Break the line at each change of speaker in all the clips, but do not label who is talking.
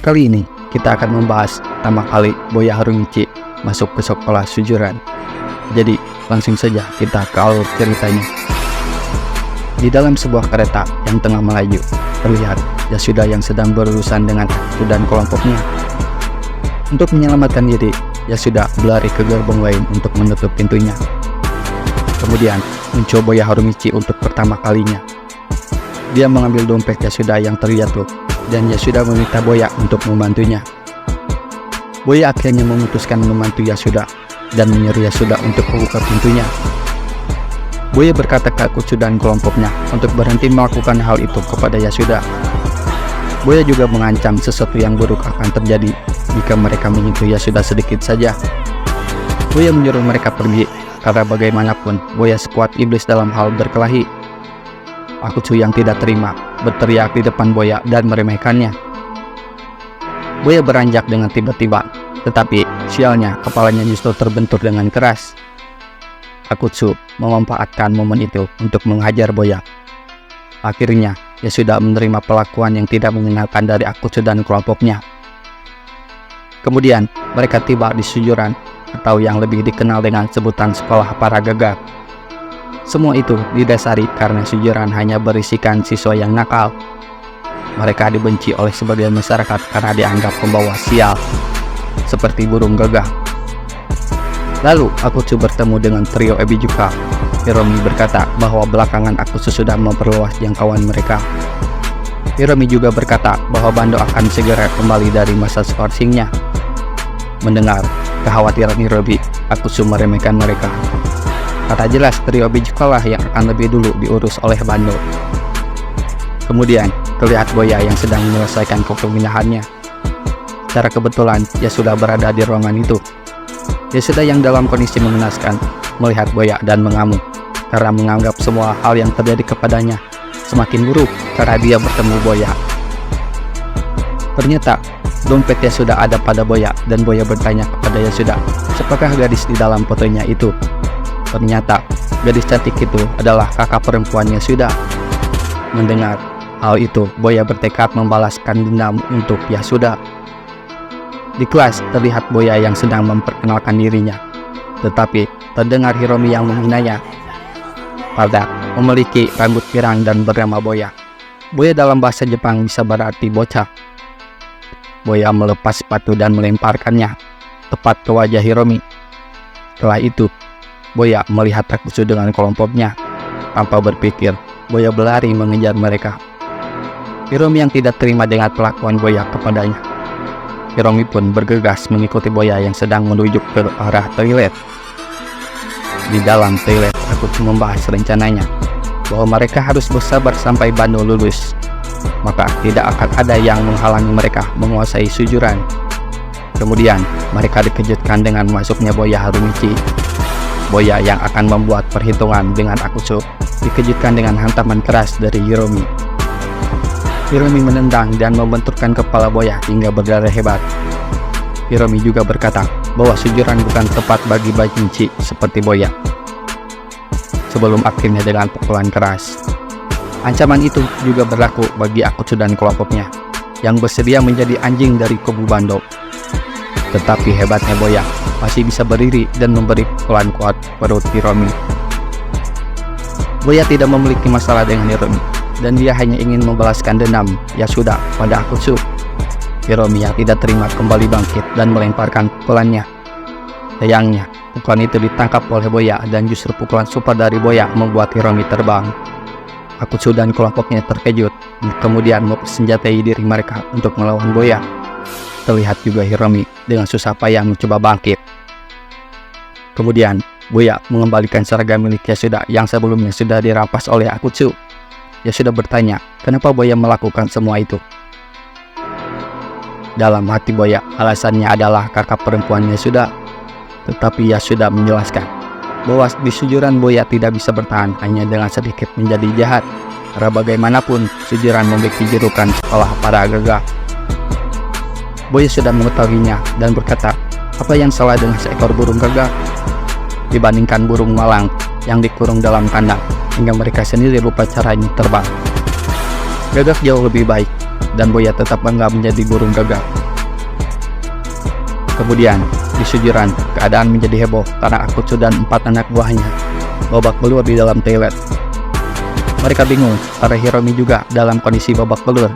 Kali ini kita akan membahas pertama kali Boya Harumichi masuk ke sekolah Sujuran. Jadi langsung saja kita ke alur ceritanya. Di dalam sebuah kereta yang tengah melaju, terlihat Yasuda yang sedang berurusan dengan Akutsu dan kelompoknya. Untuk menyelamatkan diri, Yasuda berlari ke gerbong lain untuk menutup pintunya. Kemudian muncul Boya Harumichi untuk pertama kalinya. Dia mengambil dompet Yasuda yang terjatuh, dan Yasuda meminta Boya untuk membantunya. Boya akhirnya memutuskan membantu Yasuda dan menyuruh Yasuda untuk membuka pintunya. Boya berkata ke Akutsu dan kelompoknya untuk berhenti melakukan hal itu kepada Yasuda. Boya juga mengancam sesuatu yang buruk akan terjadi jika mereka menyentuh Yasuda sedikit saja. Boya menyuruh mereka pergi karena bagaimanapun Boya sekuat iblis dalam hal berkelahi. Akutsu yang tidak terima berteriak di depan Boya dan meremehkannya. Boya beranjak dengan tiba-tiba, tetapi sialnya kepalanya justru terbentur dengan keras. Akutsu memanfaatkan momen itu untuk menghajar Boya. Akhirnya Yasuda menerima perlakuan yang tidak menyenangkan dari Akutsu dan kelompoknya. Kemudian mereka tiba di Sujuran, atau yang lebih dikenal dengan sebutan sekolah para gagak. Semua itu didasari karena Sujuran hanya berisikan siswa yang nakal. Mereka dibenci oleh sebagian masyarakat karena dianggap pembawa sial, seperti burung gagak. Lalu Akutsu bertemu dengan trio Ebijuka. Hiromi berkata bahwa belakangan Akutsu sudah memperluas jangkauan mereka. Hiromi juga berkata bahwa Bando akan segera kembali dari masa skorsingnya. Mendengar kekhawatiran Hiromi, Akutsu meremehkan mereka. Kata jelas trio Ebijuka lah yang akan lebih dulu diurus oleh Bando. Kemudian terlihat Boya yang sedang menyelesaikan kepindahannya. Secara kebetulan Yasuda berada di ruangan itu. Yasuda yang dalam kondisi mengenaskan melihat Boya dan mengamuk karena menganggap semua hal yang terjadi kepadanya semakin buruk karena dia bertemu Boya. Ternyata dompet Yasuda ada pada Boya dan Boya bertanya kepada Yasuda, siapakah gadis di dalam fotonya itu? Ternyata gadis cantik itu adalah kakak perempuan Yasuda. Mendengar hal itu, Boya bertekad membalaskan dendam untuk Yasuda. Di kelas terlihat Boya yang sedang memperkenalkan dirinya, tetapi terdengar Hiromi yang menghinanya. Pada memiliki rambut pirang dan bernama Boya. Boya dalam bahasa Jepang bisa berarti bocah. Boya melepas sepatu dan melemparkannya tepat ke wajah Hiromi. Setelah itu, Boya melihat Akutsu dengan kelompoknya. Tanpa berpikir, Boya berlari mengejar mereka. Hiromi yang tidak terima dengan perlakuan Boya kepadanya. Hiromi pun bergegas mengikuti Boya yang sedang menuju ke arah toilet. Di dalam toilet, Akutsu membahas rencananya bahwa mereka harus bersabar sampai Bando lulus. Maka tidak akan ada yang menghalangi mereka menguasai Sujuran. Kemudian mereka dikejutkan dengan masuknya Boya Harumichi. Boya yang akan membuat perhitungan dengan Akutsu dikejutkan dengan hantaman keras dari Hiromi. Hiromi menendang dan membenturkan kepala Boya hingga berdarah hebat. Hiromi juga berkata bahwa Sujuran bukan tempat bagi bajinci seperti Boya. Sebelum akhirnya dengan pukulan keras. Ancaman itu juga berlaku bagi Akutsu dan kelompoknya yang bersedia menjadi anjing dari kubu Bando. Tetapi hebatnya Boya masih bisa berdiri dan memberi pukulan kuat perut Hiromi. Boya tidak memiliki masalah dengan Hiromi, dan dia hanya ingin membalaskan dendam Yasuda pada Akutsu. Hiromi yang tidak terima kembali bangkit dan melemparkan pukulannya. Sayangnya, pukulan itu ditangkap oleh Boya dan justru pukulan super dari Boya membuat Hiromi terbang. Akutsu dan kelompoknya terkejut, kemudian mempersenjatai diri mereka untuk melawan Boya. Terlihat juga Hiromi dengan susah payah mencoba bangkit. Kemudian, Boya mengembalikan seragam milik Yasuda yang sebelumnya sudah dirampas oleh Akutsu. Yasuda bertanya, kenapa Boya melakukan semua itu? Dalam hati Boya, alasannya adalah kakak perempuan Yasuda. Tetapi Yasuda menjelaskan bahwa di Sujuran Boya tidak bisa bertahan hanya dengan sedikit menjadi jahat. Karena bagaimanapun Sujuran memiliki julukan sekolah para gagak. Boya sudah mengetahuinya dan berkata, apa yang salah dengan seekor burung gagak dibandingkan burung malang yang dikurung dalam kandang hingga mereka sendiri lupa caranya terbang. Gagak jauh lebih baik dan Boya tetap bangga menjadi burung gagak. Kemudian, di Sujuran, keadaan menjadi heboh karena Akutsu dan 4 anak buahnya babak belur di dalam toilet. Mereka bingung karena Hiromi juga dalam kondisi babak belur.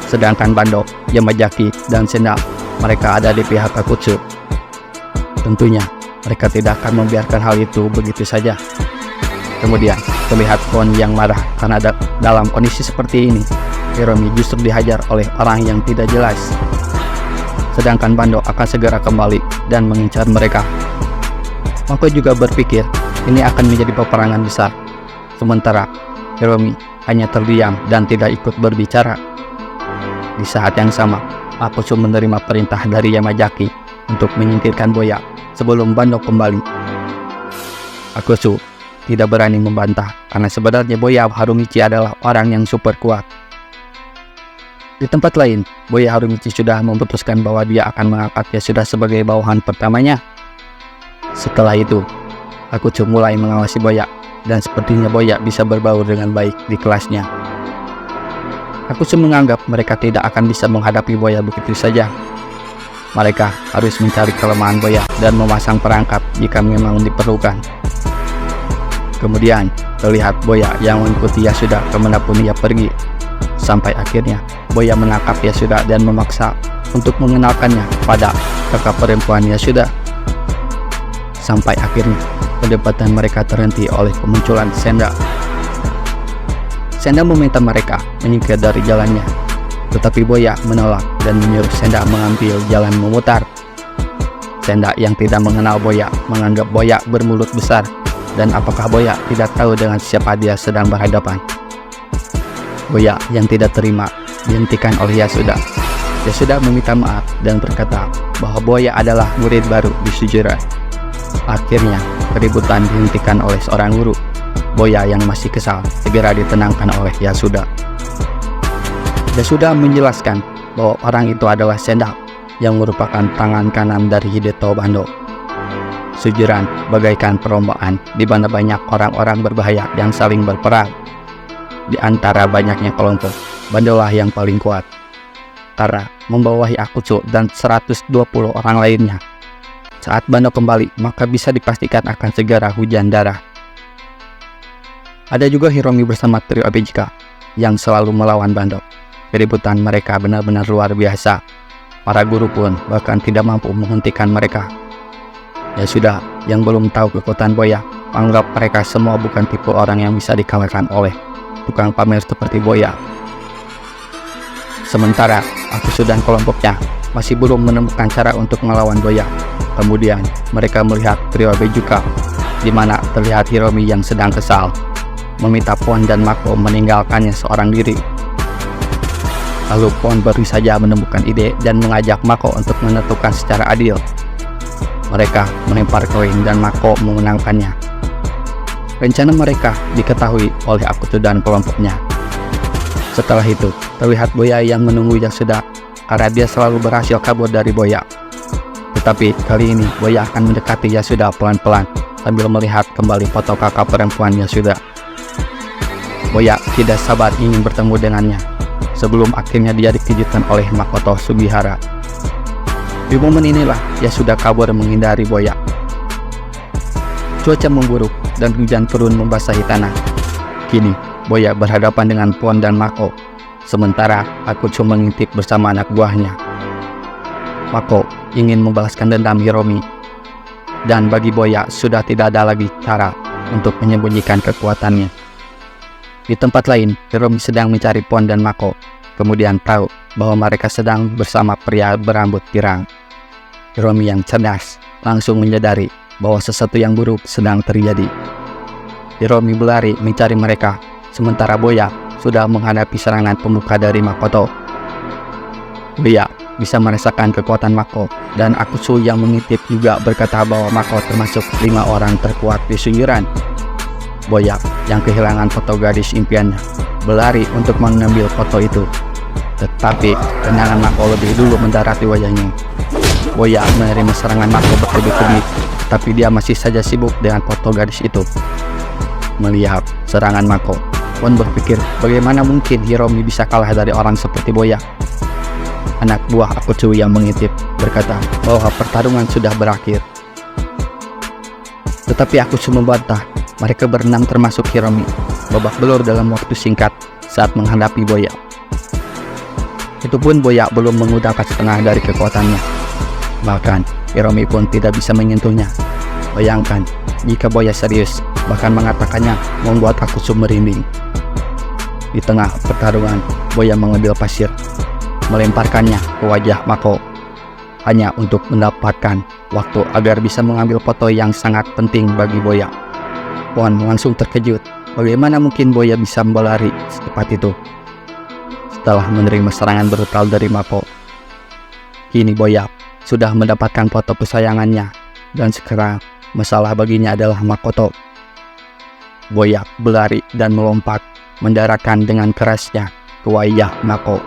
Sedangkan Bando, Yamazaki, dan Senda mereka ada di pihak Akutsu. Tentunya, mereka tidak akan membiarkan hal itu begitu saja. Kemudian, terlihat Pon yang marah karena dalam kondisi seperti ini, Hiromi justru dihajar oleh orang yang tidak jelas. Sedangkan Bando akan segera kembali dan mengincar mereka. Mako juga berpikir ini akan menjadi peperangan besar. Sementara Hiromi hanya terdiam dan tidak ikut berbicara. Di saat yang sama, Akutsu menerima perintah dari Yamazaki untuk menyingkirkan Boya sebelum Bando kembali. Akutsu tidak berani membantah karena sebenarnya Boya Harumichi adalah orang yang super kuat. Di tempat lain, Boya Harumichi sudah memutuskan bahwa dia akan mengangkat Yasuda sebagai bawahan pertamanya. Setelah itu, Akutsu mulai mengawasi Boya, dan sepertinya Boya bisa berbaur dengan baik di kelasnya. Akutsu menganggap mereka tidak akan bisa menghadapi Boya begitu saja. Mereka harus mencari kelemahan Boya dan memasang perangkap jika memang diperlukan. Kemudian, terlihat Boya yang mengikuti Yasuda kemanapun ia pergi. Sampai akhirnya, Boya menangkap Yasuda dan memaksa untuk mengenalkannya pada kakak perempuan Yasuda. Sampai akhirnya, perdebatan mereka terhenti oleh kemunculan Senda. Senda meminta mereka menyingkir dari jalannya, tetapi Boya menolak dan menyuruh Senda mengambil jalan memutar. Senda yang tidak mengenal Boya menganggap Boya bermulut besar, dan apakah Boya tidak tahu dengan siapa dia sedang berhadapan. Boya yang tidak terima dihentikan oleh Yasuda. Yasuda meminta maaf dan berkata bahwa Boya adalah murid baru di Sujuran. Akhirnya, keributan dihentikan oleh seorang guru. Boya yang masih kesal segera ditenangkan oleh Yasuda. Yasuda menjelaskan bahwa orang itu adalah Senda yang merupakan tangan kanan dari Hideto Bando. Sujuran bagaikan perlombaan di mana banyak orang-orang berbahaya yang saling berperang. Di antara banyaknya kelompok, Bandolah yang paling kuat karena membawahi Akutsu dan 120 orang lainnya. Saat Bando kembali, maka bisa dipastikan akan segera hujan darah. Ada juga Hiromi bersama trio ABJK yang selalu melawan Bando. Keributan mereka benar-benar luar biasa. Para guru pun bahkan tidak mampu menghentikan mereka. Ya sudah, yang belum tahu kekuatan Boya, anggap mereka semua bukan tipe orang yang bisa dikalahkan oleh tukang pamer seperti Boya. Sementara Akutsu dan kelompoknya masih belum menemukan cara untuk melawan Boya. Kemudian mereka melihat trio ABJK, di mana terlihat Hiromi yang sedang kesal, meminta Pon dan Mako meninggalkannya seorang diri. Lalu Pon baru saja menemukan ide dan mengajak Mako untuk menentukan secara adil. Mereka melempar koin dan Mako memenangkannya. Rencana mereka diketahui oleh Akutsu dan kelompoknya. Setelah itu, terlihat Boya yang menunggu Yasuda karena dia selalu berhasil kabur dari Boya. Tetapi kali ini Boya akan mendekati Yasuda pelan-pelan sambil melihat kembali foto kakak perempuan Yasuda. Boya tidak sabar ingin bertemu dengannya, sebelum akhirnya dia dikejutkan oleh Makoto Sugihara. Di momen inilah Yasuda kabur menghindari Boya. Cuaca memburuk dan hujan turun membasahi tanah. Kini, Boya berhadapan dengan Pon dan Mako, sementara Akutsu mengintip bersama anak buahnya. Mako ingin membalaskan dendam Hiromi, dan bagi Boya sudah tidak ada lagi cara untuk menyembunyikan kekuatannya. Di tempat lain, Hiromi sedang mencari Pon dan Mako, kemudian tahu bahwa mereka sedang bersama pria berambut pirang. Hiromi yang cerdas langsung menyadari bahwa sesuatu yang buruk sedang terjadi. Hiromi berlari mencari mereka, sementara Boya sudah menghadapi serangan pembuka dari Makoto. Boya bisa merasakan kekuatan Mako, dan Akutsu yang mengintip juga berkata bahwa Mako termasuk 5 orang terkuat di Sujuran. Boya yang kehilangan foto gadis impiannya berlari untuk mengambil foto itu, tetapi tendangan Mako lebih dulu mendarat di wajahnya. Boya menerima serangan Mako bertubi-tubi, tapi dia masih saja sibuk dengan foto gadis itu. Melihat serangan Mako, Wan berpikir bagaimana mungkin Hiromi bisa kalah dari orang seperti Boya. Anak buah Akutsu yang mengintip berkata bahwa pertarungan sudah berakhir. Tetapi Akutsu membantah. Mereka berenam termasuk Hiromi babak belur dalam waktu singkat saat menghadapi Boya. Itu pun Boya belum menggunakan setengah dari kekuatannya. Bahkan Hiromi pun tidak bisa menyentuhnya. Bayangkan jika Boya serius, bahkan mengatakannya membuat Akutsu merinding. Di tengah pertarungan, Boya mengambil pasir, melemparkannya ke wajah Mako, hanya untuk mendapatkan waktu agar bisa mengambil foto yang sangat penting bagi Boya. Wan langsung terkejut, bagaimana mungkin Boya bisa berlari secepat itu. Setelah menerima serangan brutal dari Mako, kini Boya sudah mendapatkan foto kesayangannya, dan sekarang masalah baginya adalah Makoto. Boya berlari dan melompat, mendaratkan dengan kerasnya ke wajah Mako.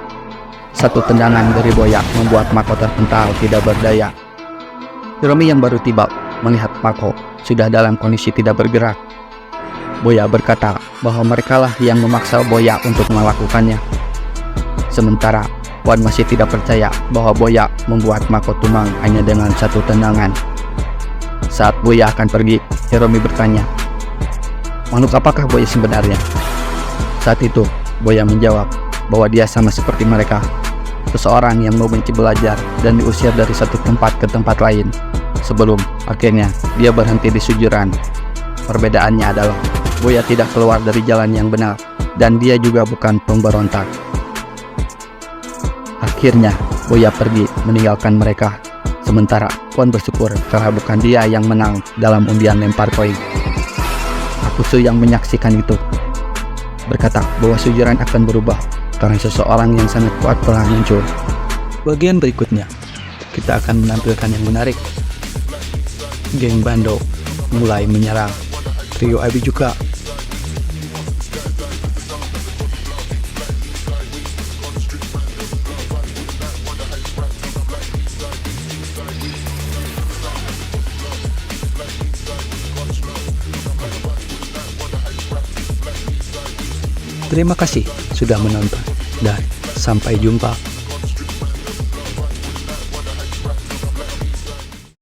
Satu tendangan dari Boya membuat Mako terpental tidak berdaya. Hiromi yang baru tiba melihat Mako sudah dalam kondisi tidak bergerak. Boya berkata bahwa merekalah yang memaksa Boya untuk melakukannya. Sementara Wan masih tidak percaya bahwa Boya membuat Mako tumbang hanya dengan satu tendangan. Saat Boya akan pergi, Hiromi bertanya, "Makhluk apakah Boya sebenarnya?" Saat itu, Boya menjawab bahwa dia sama seperti mereka, seseorang yang mau benci belajar dan diusir dari satu tempat ke tempat lain, sebelum akhirnya dia berhenti di Sujuran. Perbedaannya adalah Boya tidak keluar dari jalan yang benar, dan dia juga bukan pemberontak. Akhirnya, Boya pergi meninggalkan mereka. Sementara Wan bersyukur karena bukan dia yang menang dalam undian lempar koin. Akutsu yang menyaksikan itu berkata bahwa Sujuran akan berubah karena seseorang yang sangat kuat telah muncul. Bagian berikutnya, kita akan menampilkan yang menarik. Geng Bando mulai menyerang trio Abi juga. Terima kasih sudah menonton dan sampai jumpa.